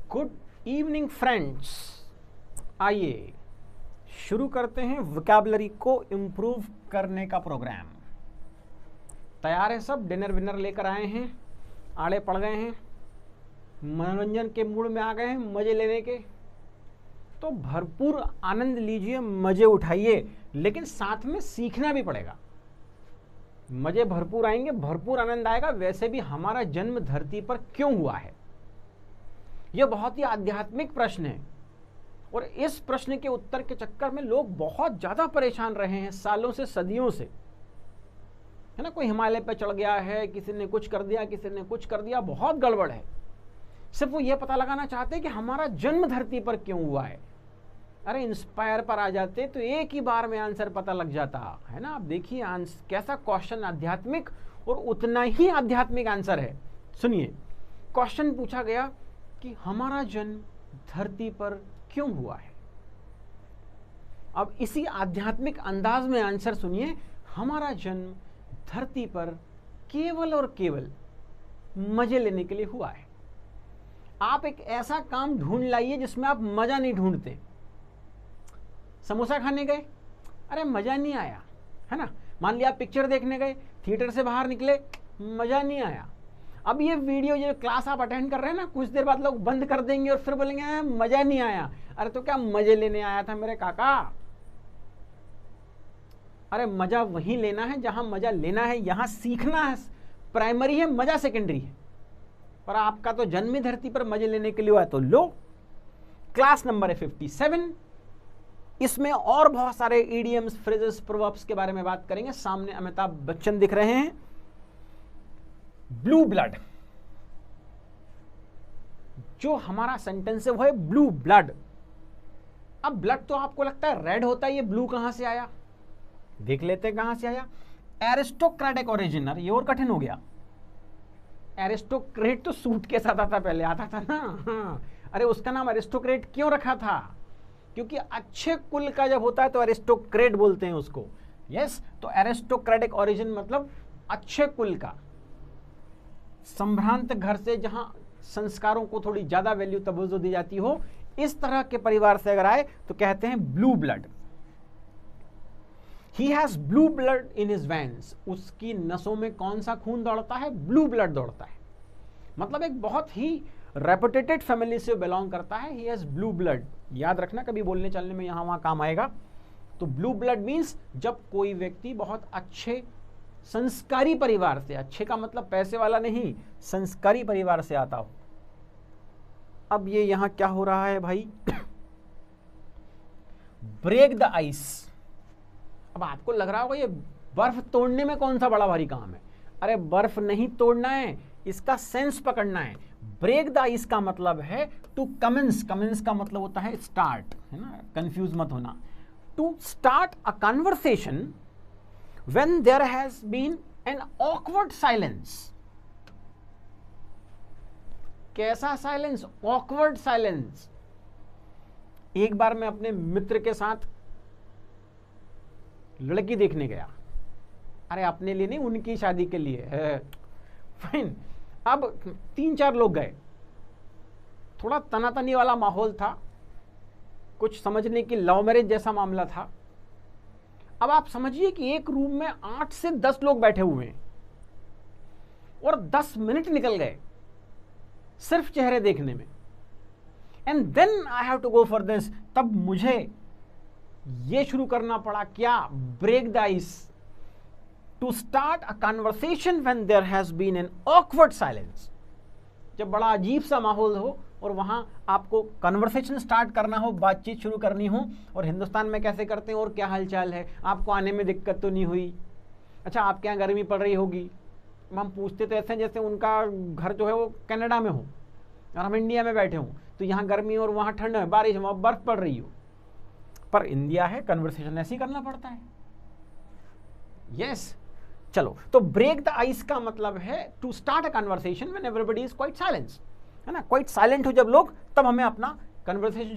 Good evening friends, आइए शुरू करते हैं वोकैबुलरी को इम्प्रूव करने का प्रोग्राम। तैयार है सब? डिनर विनर लेकर आए हैं, आड़े पड़ गए हैं, मनोरंजन के मूड में आ गए हैं, मजे लेने के? तो भरपूर आनंद लीजिए, मजे उठाइए, लेकिन साथ में सीखना भी पड़ेगा। मजे भरपूर आएंगे, भरपूर आनंद आएगा। वैसे भी हमारा जन्म धरती पर क्यों हुआ है, यह बहुत ही आध्यात्मिक प्रश्न है। और इस प्रश्न के उत्तर के चक्कर में लोग बहुत ज्यादा परेशान रहे हैं सालों से, सदियों से, है ना। कोई हिमालय पे चढ़ गया है, किसी ने कुछ कर दिया, किसी ने कुछ कर दिया, बहुत गड़बड़ है। सिर्फ वो ये पता लगाना चाहते हैं कि हमारा जन्म धरती पर क्यों हुआ है। अरे इंस्पायर पर आ जाते तो एक ही बार में आंसर पता लग जाता, है ना। आप देखिए कैसा क्वेश्चन आध्यात्मिक, और उतना ही आध्यात्मिक आंसर है। सुनिए, क्वेश्चन पूछा गया कि हमारा जन्म धरती पर क्यों हुआ है। अब इसी आध्यात्मिक अंदाज में आंसर सुनिए। हमारा जन्म धरती पर केवल और केवल मजे लेने के लिए हुआ है। आप एक ऐसा काम ढूंढ लाइए जिसमें आप मजा नहीं ढूंढते। समोसा खाने गए, अरे मजा नहीं आया, है ना। मान लिया पिक्चर देखने गए, थिएटर से बाहर निकले, मजा नहीं आया। अब ये वीडियो, ये क्लास आप अटेंड कर रहे हैं ना, कुछ देर बाद लोग बंद कर देंगे और फिर बोलेंगे मजा नहीं आया। अरे तो क्या मजे लेने आया था मेरे काका? अरे मजा वहीं लेना है जहां मजा लेना है, यहां सीखना है प्राइमरी है, मजा सेकेंडरी है। पर आपका तो जन्म ही धरती पर मजे लेने के लिए हुआ है। तो लो, क्लास नंबर है 57। इसमें और बहुत सारे इडियम्स, फ्रेजेस, प्रोवर्ब्स के बारे में बात करेंगे। सामने अमिताभ बच्चन दिख रहे हैं। ब्लू ब्लड, जो हमारा सेंटेंस है वो है ब्लू ब्लड। अब ब्लड तो आपको लगता है रेड होता है, ये ब्लू कहां से आया? देख लेते हैं कहां से आया। Aristocratic origin. ये और कठिन हो गया। एरिस्टोक्रेट तो सूट के साथ आता, पहले आता था ना। हाँ, अरे उसका नाम एरिस्टोक्रेट क्यों रखा था? क्योंकि अच्छे कुल का जब होता है तो एरिस्टोक्रेट बोलते हैं उसको। यस, तो एरिस्टोक्रेटिक ओरिजिन मतलब अच्छे कुल का, संभ्रांत घर से, जहां संस्कारों को थोड़ी ज्यादा वैल्यू तवज्जो दी जाती हो, इस तरह के परिवार से अगर आए तो कहते हैं blue blood. He has blue blood in his veins. उसकी नसों में कौन सा खून दौड़ता है? ब्लू ब्लड दौड़ता है। मतलब एक बहुत ही रेपुटेटेड फैमिली से बिलोंग करता है। He has blue blood. याद रखना, कभी बोलने चलने में यहां वहां काम आएगा। तो ब्लू ब्लड मीन्स जब कोई व्यक्ति बहुत अच्छे संस्कारी परिवार से, अच्छे का मतलब पैसे वाला नहीं, संस्कारी परिवार से आता हो। अब ये यहां क्या हो रहा है भाई? Break the ice. अब आपको लग रहा होगा ये बर्फ तोड़ने में कौन सा बड़ा भारी काम है। अरे बर्फ नहीं तोड़ना है, इसका सेंस पकड़ना है। ब्रेक द आइस का मतलब है टू कमेंस। कमेंस का मतलब होता है स्टार्ट, है ना, कंफ्यूज मत होना। To start a conversation when there has been an awkward silence। कैसा साइलेंस? awkward silence। एक बार मैं अपने मित्र के साथ लड़की देखने गया। अरे अपने लिए नहीं, उनकी शादी के लिए। फाइन। अब 3-4 लोग गए। थोड़ा तनातनी वाला माहौल था, कुछ समझने की लव मैरिज जैसा मामला था। अब आप समझिए कि एक रूम में 8 से 10 लोग बैठे हुए हैं और 10 मिनट निकल गए सिर्फ चेहरे देखने में। And then I have to go for this. तब मुझे यह शुरू करना पड़ा, क्या? Break the ice, to start a conversation when there has been an awkward silence. जब बड़ा अजीब सा माहौल हो और वहां आपको कन्वर्सेशन स्टार्ट करना हो, बातचीत शुरू करनी हो। और हिंदुस्तान में कैसे करते हैं? और क्या हालचाल है? आपको आने में दिक्कत तो नहीं हुई? अच्छा, आपके यहाँ गर्मी पड़ रही होगी। हम पूछते तो ऐसे जैसे उनका घर जो है वो कनाडा में हो और हम इंडिया में बैठे हों। तो यहाँ गर्मी और वहाँ ठंड है, बारिश, वहाँ बर्फ पड़ रही हो। पर इंडिया है, कन्वर्सेशन ऐसे ही करना पड़ता है। यस, चलो। तो ब्रेक द आइस का मतलब है to start a conversation when everybody is quite silence, है ना। क्वाइट साइलेंट हो जब लोग, तब हमें अपना कन्वर्सेशन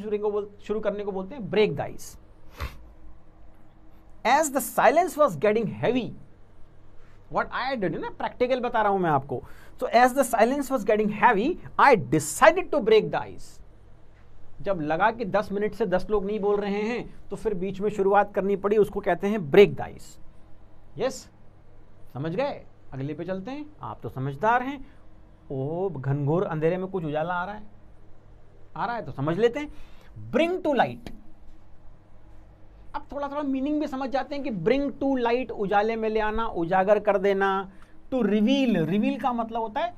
शुरू करने को बोलते हैं break the ice. As the silence was getting heavy, what I did, ना प्रैक्टिकल बता रहा हूं मैं आपको। So as the silence was getting heavy, I decided to break the ice. जब लगा कि 10 मिनट से 10 लोग नहीं बोल रहे हैं तो फिर बीच में शुरुआत करनी पड़ी, उसको कहते हैं ब्रेक द आइस। यस, समझ गए? अगले पे चलते हैं। आप तो समझदार हैं। ओ, घनघोर अंधेरे में कुछ उजाला आ रहा है तो समझ लेते हैं। Bring to light. अब थोड़ा थोड़ा मीनिंग भी समझ जाते हैं कि ब्रिंग टू लाइट, उजाले में ले आना, उजागर कर देना। टू रिवील, रिवील का मतलब होता है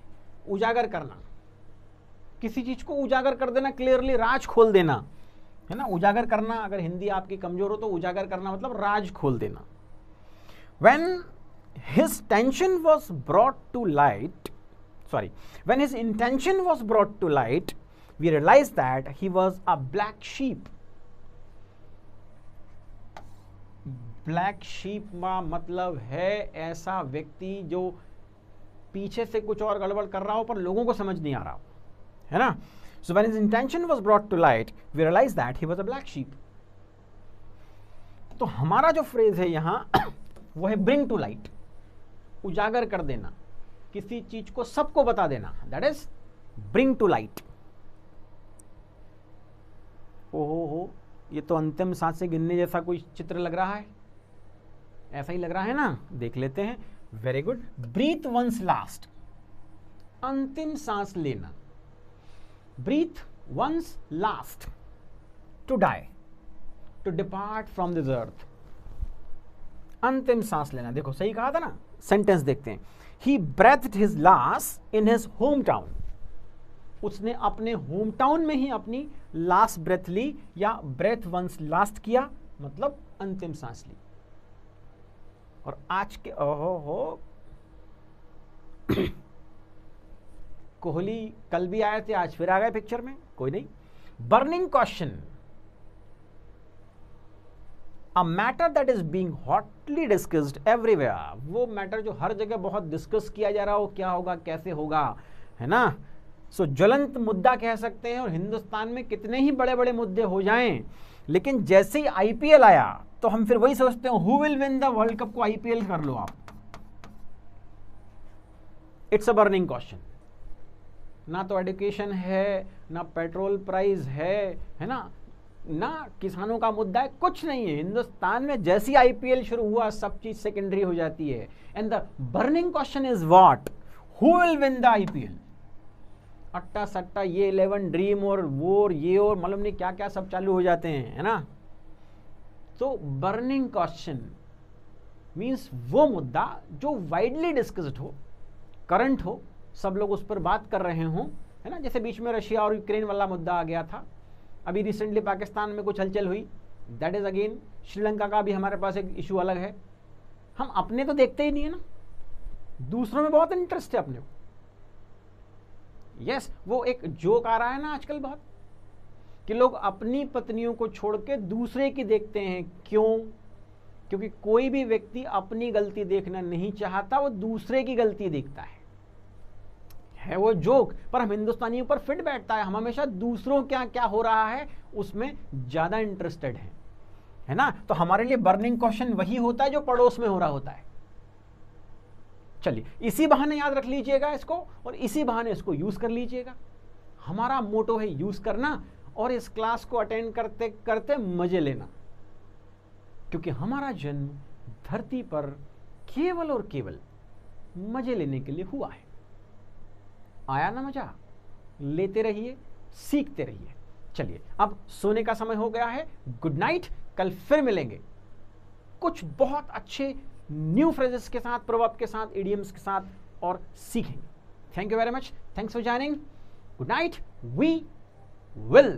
उजागर करना, किसी चीज को उजागर कर देना, क्लियरली राज खोल देना, है ना। उजागर करना, अगर हिंदी आपकी कमजोर हो तो उजागर करना मतलब राज खोल देना। When his intention was brought to light, when his intention was brought to light, we realized that he was a black sheep. Black sheep का मतलब है ऐसा व्यक्ति जो पीछे से कुछ और गड़बड़ कर रहा हो पर लोगों को समझ नहीं आ रहा हो, है ना। So when his intention was brought to light, we realized that he was a black sheep. तो हमारा जो फ्रेज है यहां वो है ब्रिंग टू लाइट, उजागर कर देना, किसी चीज को सबको बता देना, that is bring to light. ओहो, ये तो अंतिम सांसें गिनने जैसा कोई चित्र लग रहा है, ऐसा ही लग रहा है ना। देख लेते हैं। Very good. Breathe one's last, अंतिम सांस लेना। Breathe one's last, to die, to depart from this earth. अंतिम सांस लेना, देखो सही कहा था ना। सेंटेंस देखते हैं। He breathed his last in his home town, उसने अपने होम टाउन में ही अपनी लास्ट ब्रेथ ली, या ब्रेथ वंस लास्ट किया मतलब अंतिम सांस ली। और आज के ओहो कोहली कल भी आए थे, आज फिर आ गए पिक्चर में, कोई नहीं। Burning question, a matter that is being hotly discussed everywhere, वो मैटर जो हर जगह बहुत डिस्कस किया जा रहा हो, क्या होगा, कैसे होगा, है ना। सो ज्वलंत मुद्दा कह सकते हैं। और हिंदुस्तान में कितने ही बड़े बड़े मुद्दे हो जाएं, लेकिन जैसे ही आईपीएल आया तो हम फिर वही सोचते हैं, who will win the world cup को आईपीएल कर लो आप। It's a burning question. ना तो एजुकेशन है, ना पेट्रोल प्राइस है ना, ना किसानों का मुद्दा है, कुछ नहीं है। हिंदुस्तान में जैसी आईपीएल शुरू हुआ सब चीज सेकेंडरी हो जाती है। And the burning question is what, who will win the IPL. अट्टा सट्टा ये 11 ड्रीम और वो और ये और मालूम नहीं क्या क्या सब चालू हो जाते हैं, है ना। तो बर्निंग क्वेश्चन मींस वो मुद्दा जो वाइडली डिस्कस्ड हो, करंट हो, सब लोग उस पर बात कर रहे हों, है ना। जैसे बीच में रशिया और यूक्रेन वाला मुद्दा आ गया था, अभी रिसेंटली पाकिस्तान में कुछ हलचल हुई, दैट इज अगेन। श्रीलंका का भी हमारे पास एक इशू अलग है। हम अपने तो देखते ही नहीं है ना, दूसरों में बहुत इंटरेस्ट है अपने को। यस, वो एक जोक आ रहा है ना आजकल बहुत, कि लोग अपनी पत्नियों को छोड़ के दूसरे की देखते हैं। क्यों? क्योंकि कोई भी व्यक्ति अपनी गलती देखना नहीं चाहता, वो दूसरे की गलती देखता है वो जोक, पर हम हिंदुस्तानियों पर फिट बैठता है। हम हमेशा दूसरों क्या क्या हो रहा है उसमें ज्यादा इंटरेस्टेड है ना। तो हमारे लिए बर्निंग क्वेश्चन वही होता है जो पड़ोस में हो रहा होता है। चलिए, इसी बहाने याद रख लीजिएगा इसको, और इसी बहाने इसको यूज कर लीजिएगा। हमारा मोटो है यूज करना, और इस क्लास को अटेंड करते करते मजे लेना, क्योंकि हमारा जन्म धरती पर केवल और केवल मजे लेने के लिए हुआ है। आया ना मजा? लेते रहिए, सीखते रहिए। चलिए, अब सोने का समय हो गया है। Good night. कल फिर मिलेंगे कुछ बहुत अच्छे न्यू फ्रेजेस के साथ, प्रोवर्ब के साथ, इडियम्स के साथ, और सीखेंगे। Thank you very much. Thanks for joining. Good night. We will